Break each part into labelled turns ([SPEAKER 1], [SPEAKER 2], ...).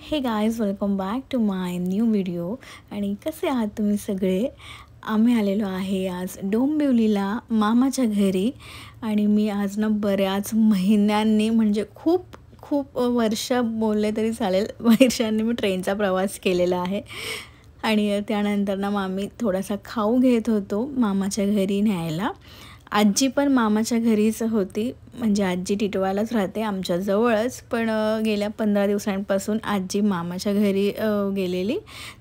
[SPEAKER 1] हे guys, welcome back to my new video. आणि कसे आहात तुम्ही सगळे? आम्ही आलेलो आहे आज डोंबिवलीला मामाच्या घरी. आणि मी आज ना बऱ्याच महिन्यांनी म्हणजे खूप खूप वर्ष बोलले तरी चालेल, वर्षांनी मी ट्रेनचा प्रवास केलेला आहे. आणि त्यानंतर ना मामी थोडासा खाऊ घेत होतो मामाच्या घरी न्यायला. आजी पण मामाच्या घरीच होती, म्हणजे आजी टिटवालाच राहते आमच्या जवळच. पण गेल्या 15 दिवसांपासून आजी मामाच्या घरी गेलेली.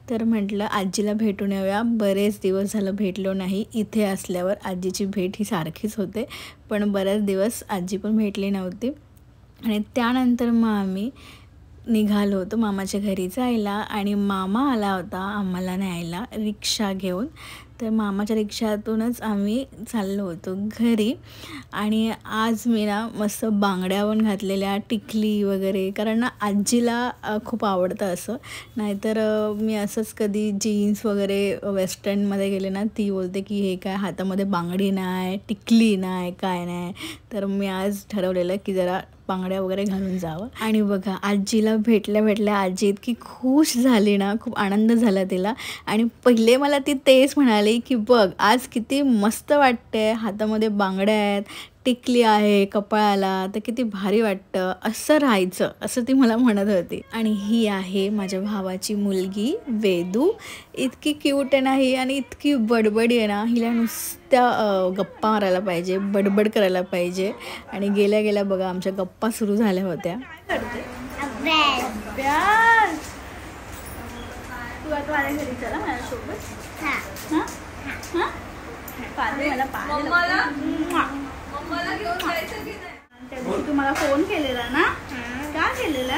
[SPEAKER 1] तर म्हटलं आजीला भेटून येऊया, बरेच दिवस झालं भेटलो नाही. इथे असल्यावर आजीची भेट ही सारखीच होते, पण बरेच दिवस आजी पण भेटली नव्हती. आणि त्यानंतर मग आम्ही निघालो होतो मामाच्या घरी जायला. आणि मामा आला होता आम्हाला न्यायला रिक्षा घेऊन. तर मामाच्या रिक्षातूनच आम्ही चाललो होतो घरी. आणि आज मी ना मस्त बांगड्या पण घातलेल्या, टिकली वगैरे, कारण ना आजीला खूप आवडतं असं. नाहीतर मी असंच कधी जीन्स वगैरे वेस्टर्नमध्ये गेले ना, ती बोलते की हे काय हातामध्ये बांगडी नाही, टिकली नाही, काय नाही. तर मी आज ठरवलेलं की जरा बांगड्या वगैरे घालून जावं. आणि बघा आजीला भेटल्या भेटल्या आजी इतकी खुश झाली ना, खूप आनंद झाला तिला. आणि पहिले मला ती तेच म्हणाली की बघ आज किती मस्त वाटते, हातामध्ये बांगड्या आहेत, टिकली आहे कपाळाला, तर किती भारी वाटतं, असं राहायचं, असं ती मला म्हणत होती. आणि ही आहे माझ्या भावाची मुलगी वेदू. इतकी क्यूट आहे ना ही, आणि इतकी बडबडी आहे ना, हिला नुसत्या गप्पा मारायला पाहिजे, बडबड करायला पाहिजे. आणि गेल्या गेल्या बघा आमच्या गप्पा सुरू झाल्या होत्या. अभ्यास. तू आता माझ्या घरी चला माझ्यासोबत. हां हां पाहिजे मला मम्माला घेऊन जायचं की नाही? त्या दिवशी तुम्हाला फोन केलेला ना, का केलेला?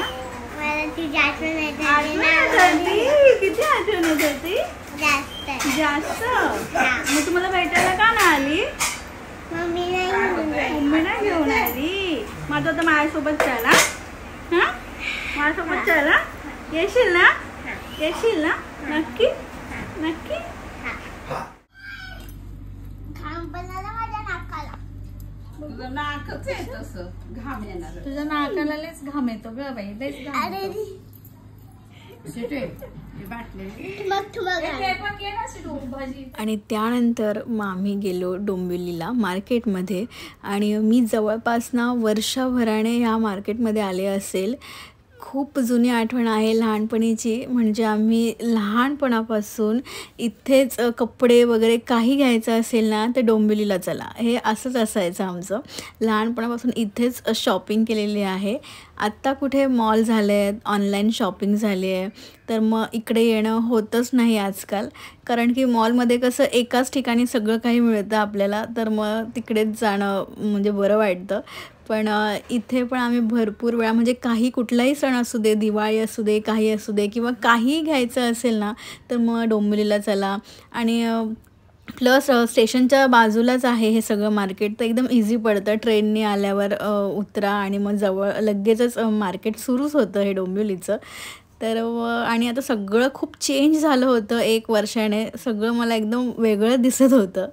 [SPEAKER 2] मला तुझी आठवण येत
[SPEAKER 1] होती. किती आठवण येत होती? जास्त. मग तुम्हाला भेटायला का नाही आली?
[SPEAKER 2] मम्मी
[SPEAKER 1] नाही घेऊन आली. मग आता माझ्यासोबत चला. हां माझ्यासोबत चला. येशील ना? येशील ना? नक्की नक्की.
[SPEAKER 3] तुझं नाकच आहे तसं घाम येणार.
[SPEAKER 1] तुझ्या नाकाला लयच घाम येतो ग बाई, लयच घाम येतो. आणि त्यानंतर मग आम्ही गेलो डोंबिवलीला मार्केटमध्ये. आणि मी जवळपास ना वर्षभराने ह्या मार्केटमध्ये आले असेल. खूप जुनी आठवण आहे लहानपणीची. म्हणजे आम्ही लहानपणापासून इथेच कपडे वगैरे काही घ्यायचं असेल ना तर डोंबिवलीला चला, हे असंच असायचं आमचं. लहानपणापासून इथेच शॉपिंग केलेली आहे. आत्ता कुठे मॉल झाले आहेत, ऑनलाईन शॉपिंग झाली आहे, तर मग इकडे येणं होतच नाही आजकाल. कारण की मॉलमध्ये कसं एकाच ठिकाणी सगळं काही मिळतं आपल्याला, तर मग तिकडेच जाणं म्हणजे बरं वाटतं. पण इथे पण आम्ही भरपूर वेळा, म्हणजे काही कुठलाही सण असू दे, दिवाळी असू दे, काही असू दे, किंवा काही घ्यायचं असेल ना तर मग डोंबिवलीला चला. आणि प्लस स्टेशनच्या बाजूलाच आहे हे सगळं मार्केट, तर एकदम इझी पडतं. ट्रेनने आल्यावर उतरा आणि मग जवळ लगेचच मार्केट सुरूच होतं हे डोंबिवलीचं. तर आणि आता सगळं खूप चेंज झालं होतं 1 वर्षाने, सगळं मला एकदम वेगळं दिसत होतं.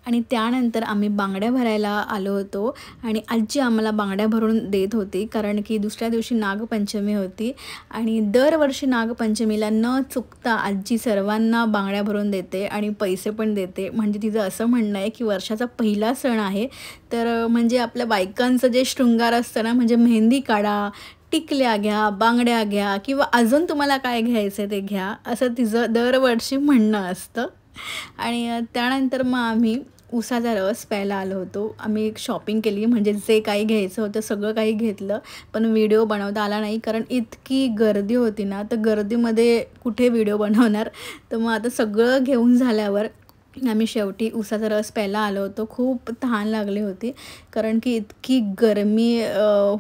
[SPEAKER 1] आणि त्यानंतर आम्ही बांगड्या भरायला आलो होतो. आणि आजी आम्हाला बांगड्या भरून देत होती, कारण की दुसऱ्या दिवशी नागपंचमी होती. आणि दरवर्षी नागपंचमीला न चुकता आजी सर्वांना बांगड्या भरून देते आणि पैसे पण देते. म्हणजे तिचं असं म्हणणं आहे की वर्षाचा पहिला सण आहे, तर म्हणजे आपल्या बायकांचं जे शृंगार असतं ना, म्हणजे मेहंदी काढा, टिकल्या घ्या, बांगड्या घ्या, किंवा अजून तुम्हाला काय घ्यायचं ते घ्या, असं तिचं दरवर्षी म्हणणं असतं. आणि त्यानंतर मग आम्ही उसाचा रस प्यायला आलो होतो. आम्ही एक शॉपिंग केली, म्हणजे जे काही घ्यायचं होतं सगळं काही घेतलं. पण व्हिडिओ बनवता आला नाही, कारण इतकी गर्दी होती ना, तर गर्दीमध्ये कुठे व्हिडिओ बनवणार. तर मग आता सगळं घेऊन झाल्यावर आम्ही शेवटी उसाचा रस प्यायला आलो होतो. खूप तहान लागली होती, कारण की इतकी गरमी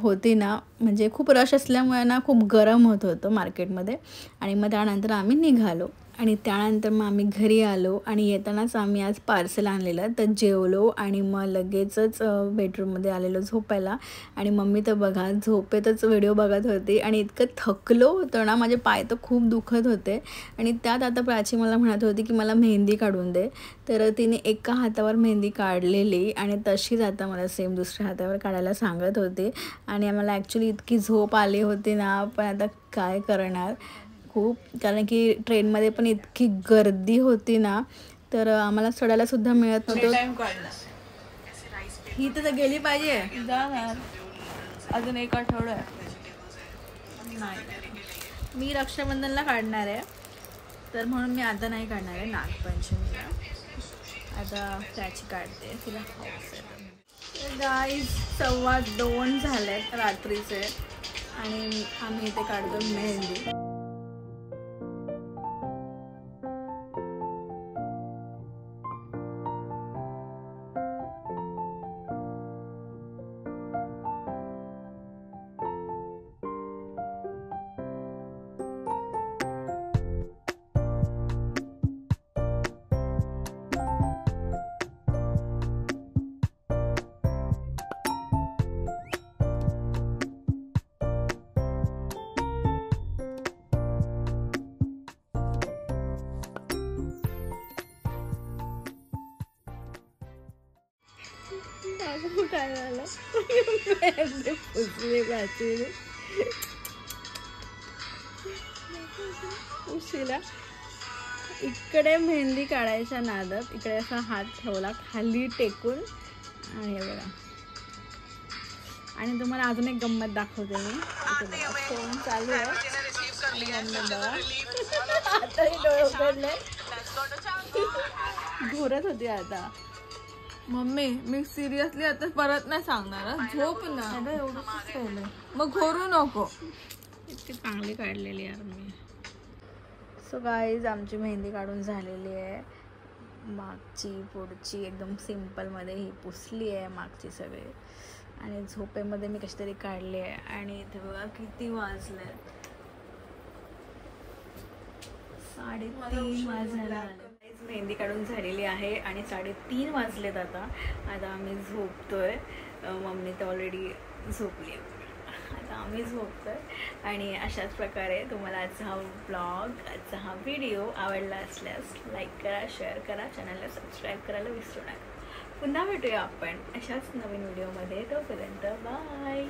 [SPEAKER 1] होती ना, म्हणजे खूप रश असल्यामुळे ना खूप गरम होत होतं मार्केटमध्ये. आणि मग त्यानंतर आम्ही निघालो. आणि त्यानंतर मग आम्ही घरी आलो आणि येतानाच आम्ही आज पार्सल आणलेलं, तर जेवलो आणि मग लगेचच बेडरूममध्ये आलेलो झोपायला. आणि मम्मी तर बघा झोपेतच व्हिडिओ बघत होती आणि इतकं थकलो होतं ना, माझे पाय तर खूप दुखत होते. आणि त्यात आता प्राची मला म्हणत होती की मला मेहंदी काढून दे, तर तिने एका हातावर मेहंदी काढलेली आणि तशीच आता मला सेम दुसऱ्या हातावर काढायला सांगत होती. आणि आम्हाला ॲक्च्युली इतकी झोप आली होती ना, पण आता काय करणार खूप, कारण की ट्रेनमध्ये पण इतकी गर्दी होती ना, तर आम्हाला चढायलासुद्धा मिळत नव्हतं. ही तर गेली पाहिजे
[SPEAKER 4] जाणार अजून 1 आठवडा
[SPEAKER 1] नाही. मी रक्षाबंधनला काढणार आहे, तर म्हणून मी आता नाही काढणार आहे, नागपंचमीला आता त्याची काढते, तिला हौस आहे. गाईज 2:15 झालेत रात्रीचे आणि आम्ही इथे काढतो मेहंदी. काय झालं पुसले प्राचीने उशीला. इकडे मेहंदी काढायच्या नादात इकडे असा हात ठेवला खाली टेकून आणि हे बघा. आणि तुम्हाला अजून एक गंमत दाखवते मी. फोन चालू आहे, गंमत बघा. आताही डोळे उघडले, घोरत होती आता.
[SPEAKER 4] मम्मी मी सिरियसली आता परत नाही सांगणार, झोप ना.
[SPEAKER 1] एवढं
[SPEAKER 4] मग घोरू नको.
[SPEAKER 1] इतकी चांगली काढलेली यार मी. सो गाईज आमची मेहंदी काढून झालेली आहे. मागची पुढची एकदम सिम्पलमध्ये ही पुसली आहे मागची सगळी. आणि झोपेमध्ये मी कशी तरी काढली आहे. आणि इथे बघा किती वाजले, 3:30 वाजायला आले. मेहंदी काढून झालेली आहे आणि 3:30 वाजलेत आता. आता आम्ही झोपतोय. मम्मी तर ऑलरेडी झोपली आहे, आता आम्ही झोपतोय. आणि अशाच प्रकारे तुम्हाला आजचा हा ब्लॉग, आजचा हा व्हिडिओ आवडला असल्यास लाईक करा, शेअर करा, चॅनलला सबस्क्राईब करायला विसरू नका. पुन्हा भेटूया आपण अशाच नवीन व्हिडिओमध्ये. तोपर्यंत बाय.